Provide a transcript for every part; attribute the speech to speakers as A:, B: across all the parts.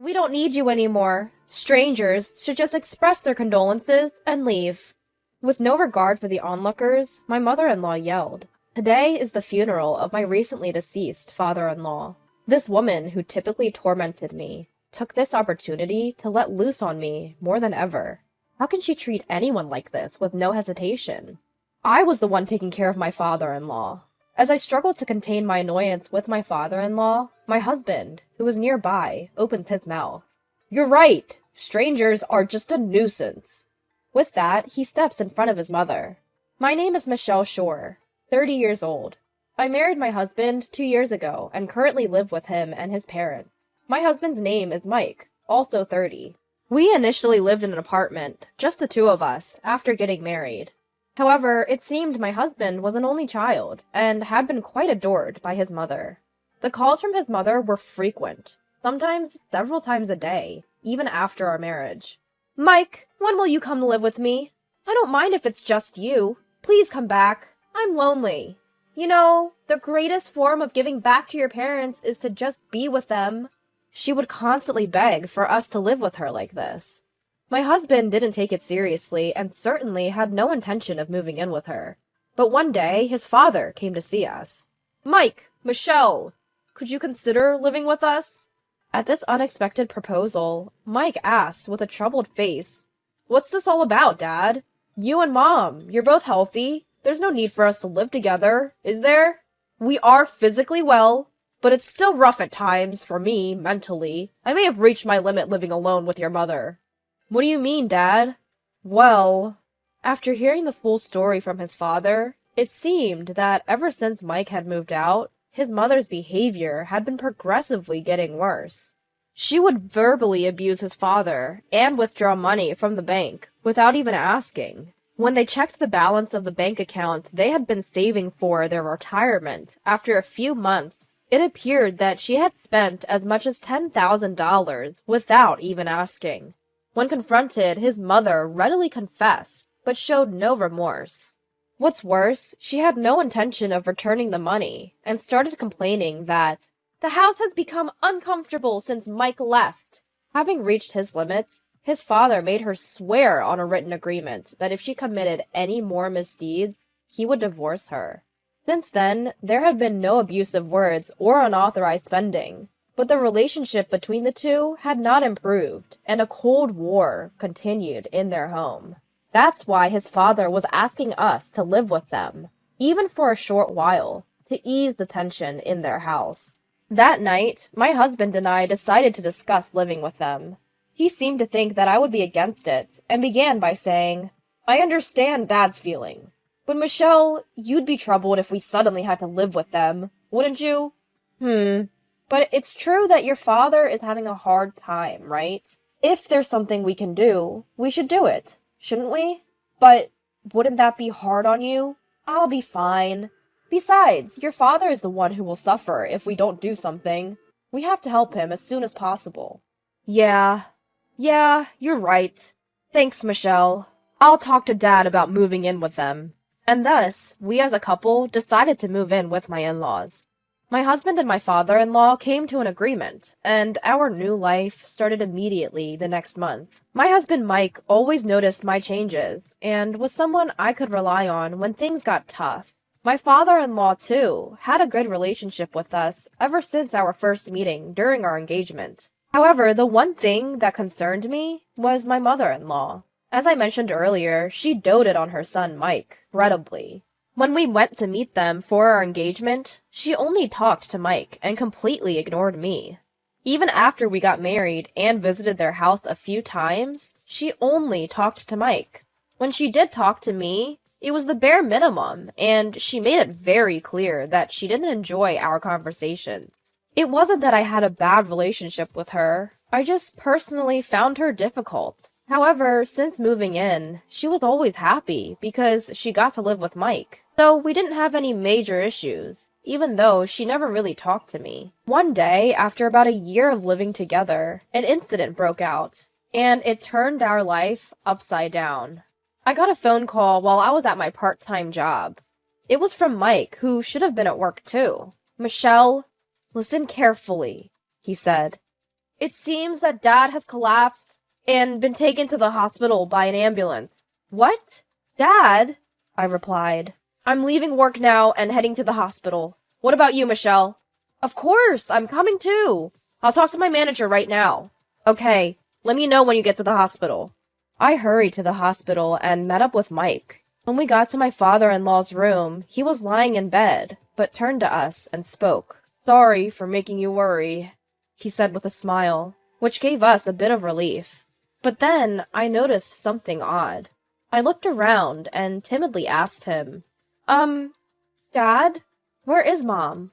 A: We don't need you anymore. Strangers should just express their condolences and leave. With no regard for the onlookers, my mother-in-law yelled. Today is the funeral of my recently deceased father-in-law. This woman, who typically tormented me, took this opportunity to let loose on me more than ever. How can she treat anyone like this with no hesitation? I was the one taking care of my father-in-law. As I struggled to contain my annoyance with my father-in-law, my husband, who was nearby, opens his mouth. "You're right! Strangers are just a nuisance!" With that, he steps in front of his mother. My name is Michelle Shore, 30 years old. I married my husband 2 years ago and currently live with him and his parents. My husband's name is Mike, also 30. We initially lived in an apartment, just the two of us, after getting married. However, it seemed my husband was an only child and had been quite adored by his mother. The calls from his mother were frequent, sometimes several times a day, even after our marriage. "Mike, when will you come live with me? I don't mind if it's just you. Please come back. I'm lonely. You know, the greatest form of giving back to your parents is to just be with them." She would constantly beg for us to live with her like this. My husband didn't take it seriously and certainly had no intention of moving in with her. But one day, his father came to see us. "Mike, Michelle, could you consider living with us?" At this unexpected proposal, Mike asked with a troubled face, "What's this all about, Dad? You and Mom, you're both healthy. There's no need for us to live together, is there? We are physically well, but it's still rough at times for me, mentally. I may have reached my limit living alone with your mother." "What do you mean, Dad?" "Well," after hearing the full story from his father, it seemed that ever since Mike had moved out, his mother's behavior had been progressively getting worse. She would verbally abuse his father and withdraw money from the bank without even asking. When they checked the balance of the bank account they had been saving for their retirement, after a few months, it appeared that she had spent as much as $10,000 without even asking. When confronted, his mother readily confessed, but showed no remorse. What's worse, she had no intention of returning the money, and started complaining that the house has become uncomfortable since Mike left. Having reached his limits, his father made her swear on a written agreement that if she committed any more misdeeds, he would divorce her. Since then, there had been no abusive words or unauthorized spending, but the relationship between the two had not improved, and a cold war continued in their home. That's why his father was asking us to live with them, even for a short while, to ease the tension in their house. That night, my husband and I decided to discuss living with them. He seemed to think that I would be against it, and began by saying, "I understand Dad's feelings, but Michelle, you'd be troubled if we suddenly had to live with them, wouldn't you?" But it's true that your father is having a hard time, right? If there's something we can do, we should do it, shouldn't we? But wouldn't that be hard on you? I'll be fine. Besides, your father is the one who will suffer if we don't do something. We have to help him as soon as possible." Yeah, you're right. Thanks, Michelle. I'll talk to Dad about moving in with them." And thus, we as a couple decided to move in with my in-laws. My husband and my father-in-law came to an agreement, and our new life started immediately the next month. My husband Mike always noticed my changes, and was someone I could rely on when things got tough. My father-in-law, too, had a good relationship with us ever since our first meeting during our engagement. However, the one thing that concerned me was my mother-in-law. As I mentioned earlier, she doted on her son Mike, incredibly. When we went to meet them for our engagement, she only talked to Mike and completely ignored me. Even after we got married and visited their house a few times, she only talked to Mike. When she did talk to me, it was the bare minimum, and she made it very clear that she didn't enjoy our conversations. It wasn't that I had a bad relationship with her, I just personally found her difficult. However, since moving in, she was always happy because she got to live with Mike. So we didn't have any major issues, even though she never really talked to me. One day, after about a year of living together, an incident broke out, and it turned our life upside down. I got a phone call while I was at my part-time job. It was from Mike, who should have been at work too. "Michelle, listen carefully," he said. It seems that Dad has collapsed and been taken to the hospital by an ambulance. What? Dad? I replied. I'm leaving work now and heading to the hospital. What about you, Michelle? Of course, I'm coming too. I'll talk to my manager right now. Okay, let me know when you get to the hospital. I hurried to the hospital and met up with Mike. When we got to my father-in-law's room, he was lying in bed, but turned to us and spoke. Sorry for making you worry, he said with a smile, which gave us a bit of relief. But then I noticed something odd. I looked around and timidly asked him, Dad? Where is Mom?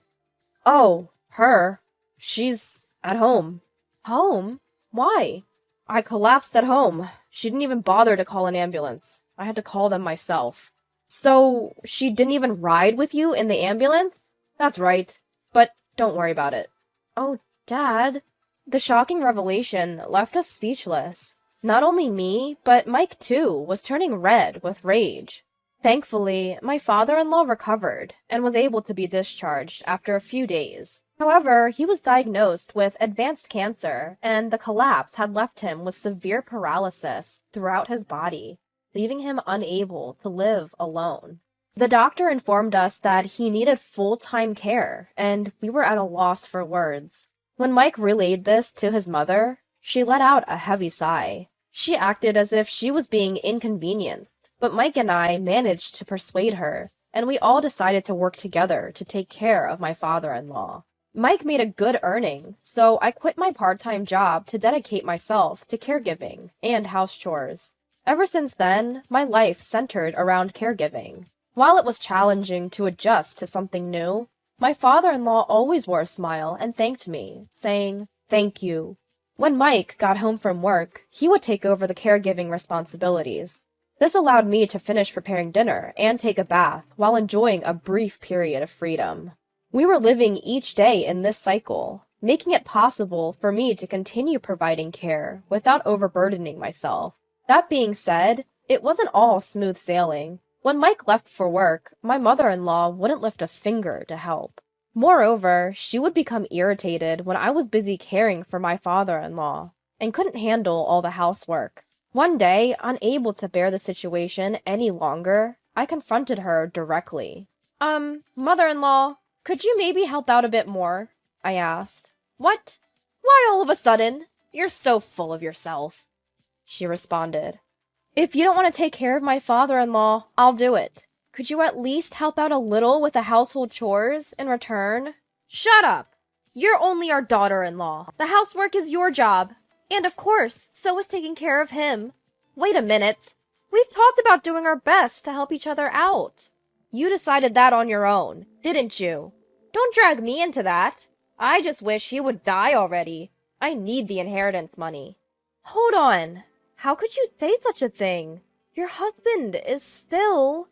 A: Oh, her. She's at home. Home? Why? I collapsed at home. She didn't even bother to call an ambulance. I had to call them myself. So, she didn't even ride with you in the ambulance? That's right. But don't worry about it. Oh, Dad. The shocking revelation left us speechless. Not only me, but Mike too, was turning red with rage. Thankfully, my father-in-law recovered and was able to be discharged after a few days. However, he was diagnosed with advanced cancer, and the collapse had left him with severe paralysis throughout his body, leaving him unable to live alone. The doctor informed us that he needed full-time care, and we were at a loss for words. When Mike relayed this to his mother, she let out a heavy sigh. She acted as if she was being inconvenienced, but Mike and I managed to persuade her, and we all decided to work together to take care of my father-in-law. Mike made a good earning, so I quit my part-time job to dedicate myself to caregiving and house chores. Ever since then, my life centered around caregiving. While it was challenging to adjust to something new, my father-in-law always wore a smile and thanked me, saying, "Thank you." When Mike got home from work, he would take over the caregiving responsibilities. This allowed me to finish preparing dinner and take a bath while enjoying a brief period of freedom. We were living each day in this cycle, making it possible for me to continue providing care without overburdening myself. That being said, it wasn't all smooth sailing. When Mike left for work, my mother-in-law wouldn't lift a finger to help. Moreover, she would become irritated when I was busy caring for my father-in-law and couldn't handle all the housework. One day, unable to bear the situation any longer, I confronted her directly. Mother-in-law, could you maybe help out a bit more? I asked. What? Why all of a sudden? You're so full of yourself, she responded. If you don't want to take care of my father-in-law, I'll do it. Could you at least help out a little with the household chores in return? Shut up! You're only our daughter-in-law. The housework is your job. And of course, so is taking care of him. Wait a minute. We've talked about doing our best to help each other out. You decided that on your own, didn't you? Don't drag me into that. I just wish he would die already. I need the inheritance money. Hold on. How could you say such a thing? Your husband is still...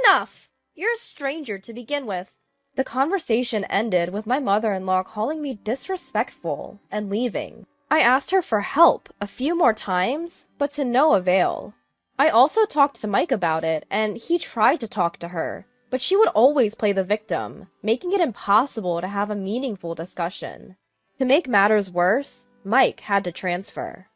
A: Enough! You're a stranger to begin with. The conversation ended with my mother-in-law calling me disrespectful and leaving. I asked her for help a few more times, but to no avail. I also talked to Mike about it, and he tried to talk to her, but she would always play the victim, making it impossible to have a meaningful discussion. To make matters worse, Mike had to transfer.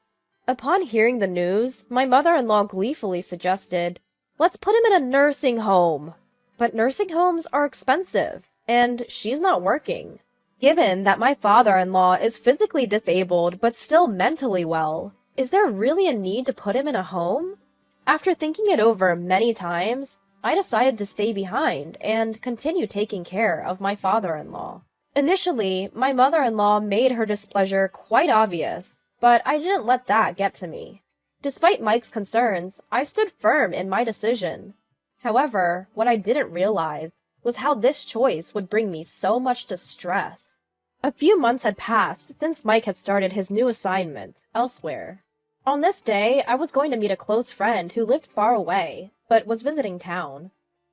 A: Upon hearing the news, my mother-in-law gleefully suggested, "Let's put him in a nursing home." But nursing homes are expensive, and she's not working. Given that my father-in-law is physically disabled but still mentally well, is there really a need to put him in a home? After thinking it over many times, I decided to stay behind and continue taking care of my father-in-law. Initially, my mother-in-law made her displeasure quite obvious, but I didn't let that get to me. Despite Mike's concerns, I stood firm in my decision. However, what I didn't realize was how this choice would bring me so much distress. A few months had passed since Mike had started his new assignment elsewhere. On this day, I was going to meet a close friend who lived far away, but was visiting town.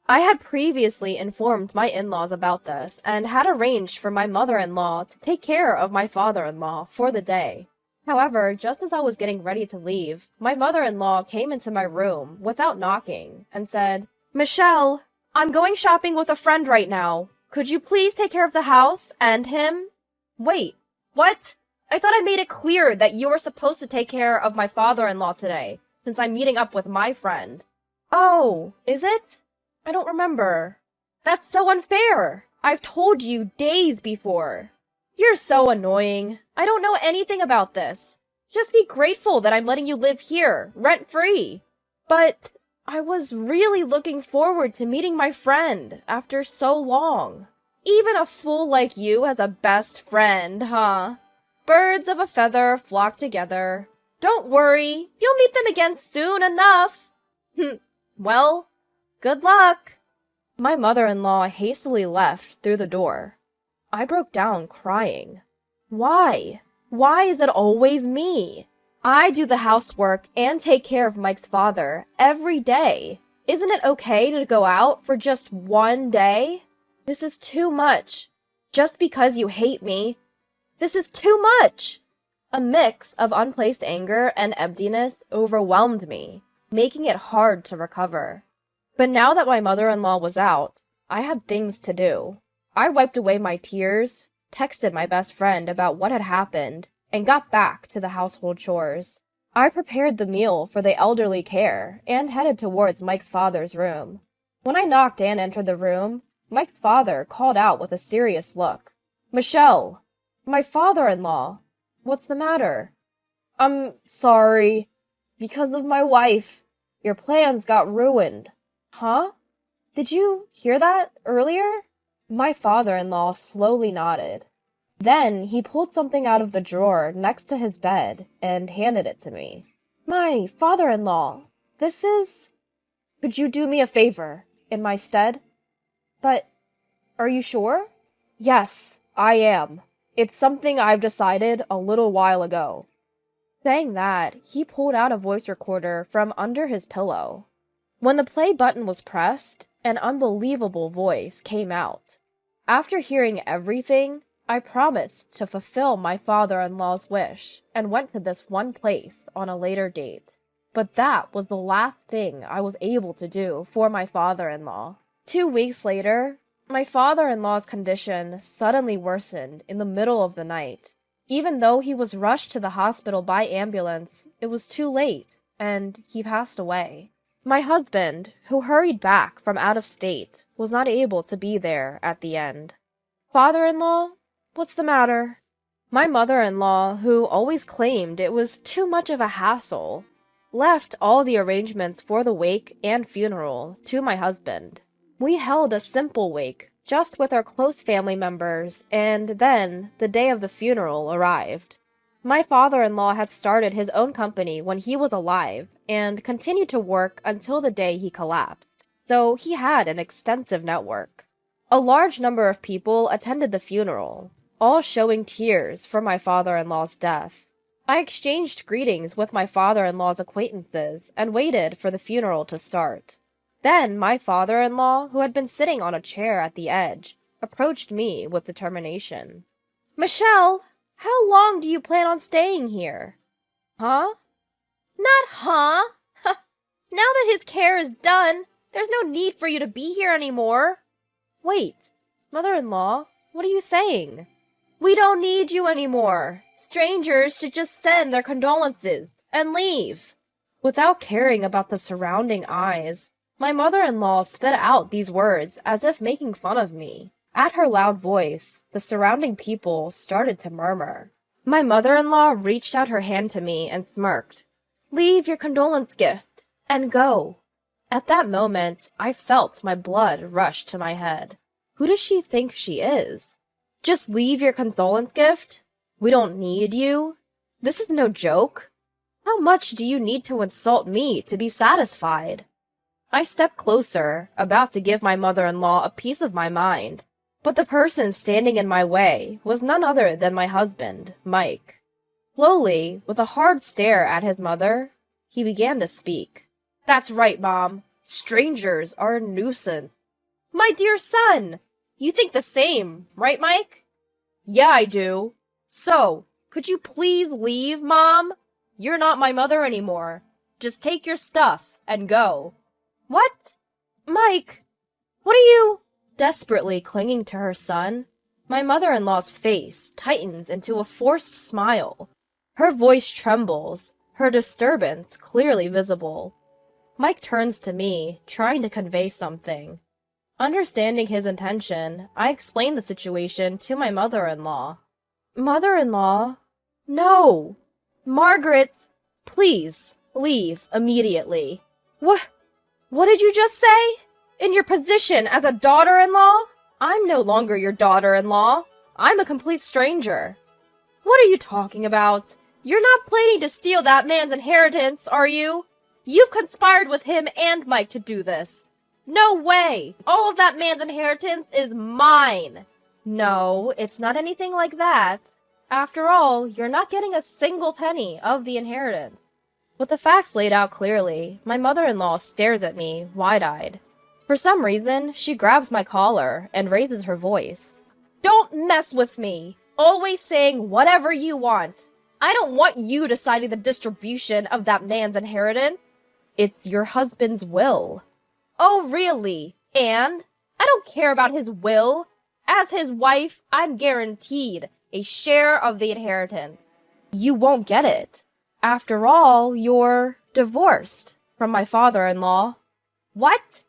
A: I had previously informed my in-laws about this and had arranged for my mother-in-law to take care of my father-in-law for the day. However, just as I was getting ready to leave, my mother-in-law came into my room without knocking and said, "Michelle, I'm going shopping with a friend right now. Could you please take care of the house and him?" Wait, what? I thought I made it clear that you were supposed to take care of my father-in-law today, since I'm meeting up with my friend. Oh, is it? I don't remember. That's so unfair. I've told you days before. You're so annoying. I don't know anything about this. Just be grateful that I'm letting you live here, rent-free. But I was really looking forward to meeting my friend after so long. Even a fool like you has a best friend, huh? Birds of a feather flock together. Don't worry, you'll meet them again soon enough. Well, good luck. My mother-in-law hastily left through the door. I broke down crying. Why? Why is it always me? I do the housework and take care of Mike's father every day. Isn't it okay to go out for just one day? This is too much. Just because you hate me. This is too much. A mix of unplaced anger and emptiness overwhelmed me, making it hard to recover. But now that my mother-in-law was out, I had things to do. I wiped away my tears, texted my best friend about what had happened, and got back to the household chores. I prepared the meal for the elderly care and headed towards Mike's father's room. When I knocked and entered the room, Mike's father called out with a serious look. "Michelle! My father-in-law! What's the matter?" "I'm sorry. Because of my wife. Your plans got ruined." "Huh? Did you hear that earlier?" My father-in-law slowly nodded. Then he pulled something out of the drawer next to his bed and handed it to me. "My father-in-law, this is... Could you do me a favor in my stead?" "But are you sure?" "Yes, I am. It's something I've decided a little while ago." Saying that, he pulled out a voice recorder from under his pillow. When the play button was pressed, an unbelievable voice came out. After hearing everything, I promised to fulfill my father-in-law's wish and went to this one place on a later date. But that was the last thing I was able to do for my father-in-law. 2 weeks later, my father-in-law's condition suddenly worsened in the middle of the night. Even though he was rushed to the hospital by ambulance, it was too late, and he passed away. My husband, who hurried back from out of state, was not able to be there at the end. "Father-in-law, what's the matter?" My mother-in-law, who always claimed it was too much of a hassle, left all the arrangements for the wake and funeral to my husband. We held a simple wake, just with our close family members, and then the day of the funeral arrived. My father-in-law had started his own company when he was alive and continued to work until the day he collapsed, though he had an extensive network. A large number of people attended the funeral, all showing tears for my father-in-law's death. I exchanged greetings with my father-in-law's acquaintances and waited for the funeral to start. Then my father-in-law, who had been sitting on a chair at the edge, approached me with determination. "Michelle, how long do you plan on staying here?" "Huh?" "Not huh? Now that his care is done, there's no need for you to be here anymore." "Wait, mother-in-law, what are you saying?" "We don't need you anymore. Strangers should just send their condolences and leave." Without caring about the surrounding eyes, my mother-in-law spit out these words as if making fun of me. At her loud voice, the surrounding people started to murmur. My mother-in-law reached out her hand to me and smirked. "Leave your condolence gift and go." At that moment, I felt my blood rush to my head. Who does she think she is? Just leave your condolence gift? We don't need you? This is no joke. How much do you need to insult me to be satisfied? I stepped closer, about to give my mother-in-law a piece of my mind. But the person standing in my way was none other than my husband, Mike. Slowly, with a hard stare at his mother, he began to speak. "That's right, Mom. Strangers are a nuisance." "My dear son, you think the same, right, Mike?" "Yeah, I do. So, could you please leave, Mom? You're not my mother anymore. Just take your stuff and go." "What? Mike, what are you—" Desperately clinging to her son, My mother-in-law's face tightens into a forced smile. Her voice trembles, her disturbance clearly visible. Mike turns to me, trying to convey something. Understanding his intention, I explain the situation to my mother-in-law. Mother-in-law? No! Margaret, please, leave immediately. What did you just say? In your position as a daughter-in-law? I'm no longer your daughter-in-law. I'm a complete stranger. What are you talking about? You're not planning to steal that man's inheritance, are you? You've conspired with him and Mike to do this. No way! All of that man's inheritance is mine! No, it's not anything like that. After all, you're not getting a single penny of the inheritance. With the facts laid out clearly, my mother-in-law stares at me, wide-eyed. For some reason, she grabs my collar and raises her voice. Don't mess with me! Always saying whatever you want. I don't want you deciding the distribution of that man's inheritance. It's your husband's will. Oh, really? And? I don't care about his will. As his wife, I'm guaranteed a share of the inheritance. You won't get it. After all, you're divorced from my father-in-law. What?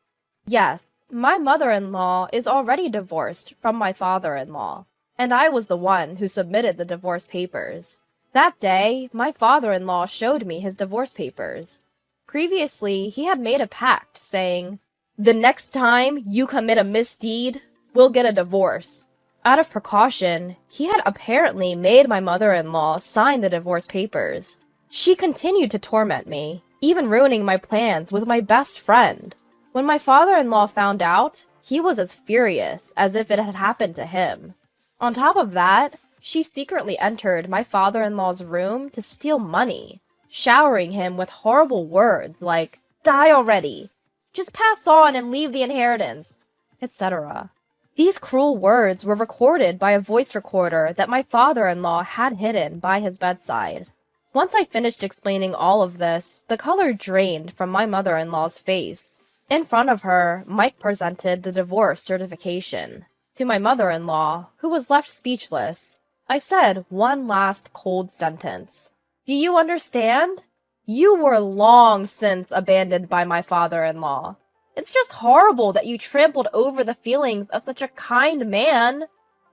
A: Yes, my mother-in-law is already divorced from my father-in-law, and I was the one who submitted the divorce papers. That day, my father-in-law showed me his divorce papers. Previously, he had made a pact saying, "The next time you commit a misdeed, we'll get a divorce." Out of precaution, he had apparently made my mother-in-law sign the divorce papers. She continued to torment me, even ruining my plans with my best friend. When my father-in-law found out, he was as furious as if it had happened to him. On top of that, she secretly entered my father-in-law's room to steal money, showering him with horrible words like, "Die already! Just pass on and leave the inheritance," etc. These cruel words were recorded by a voice recorder that my father-in-law had hidden by his bedside. Once I finished explaining all of this, the color drained from my mother-in-law's face. In front of her, Mike presented the divorce certification. To my mother-in-law, who was left speechless, I said one last cold sentence. Do you understand? You were long since abandoned by my father-in-law. It's just horrible that you trampled over the feelings of such a kind man.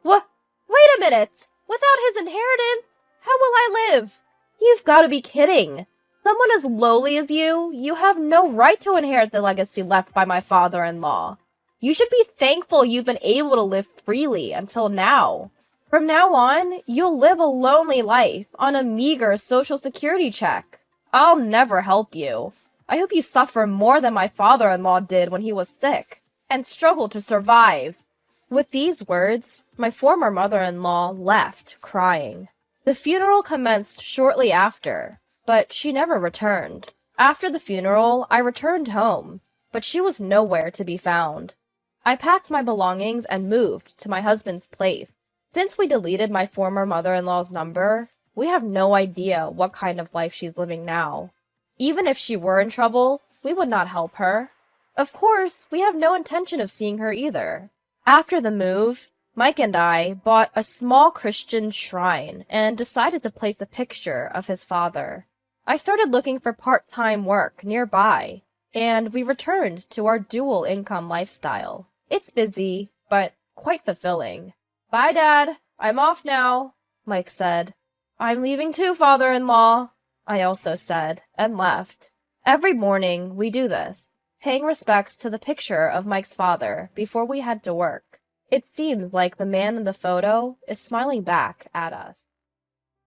A: Wait a minute! Without his inheritance, how will I live? You've got to be kidding. Someone as lowly as you have no right to inherit the legacy left by my father-in-law. You should be thankful you've been able to live freely until now. From now on, you'll live a lonely life on a meager social security check. I'll never help you. I hope you suffer more than my father-in-law did when he was sick, and struggled to survive. With these words, my former mother-in-law left, crying. The funeral commenced shortly after, but she never returned. After the funeral, I returned home, but she was nowhere to be found. I packed my belongings and moved to my husband's place. Since we deleted my former mother-in-law's number, we have no idea what kind of life she's living now. Even if she were in trouble, we would not help her. Of course, we have no intention of seeing her either. After the move, Mike and I bought a small Christian shrine and decided to place a picture of his father. I started looking for part-time work nearby, and we returned to our dual-income lifestyle. It's busy, but quite fulfilling. Bye, Dad. I'm off now, Mike said. I'm leaving too, father-in-law, I also said, and left. Every morning, we do this, paying respects to the picture of Mike's father before we head to work. It seems like the man in the photo is smiling back at us.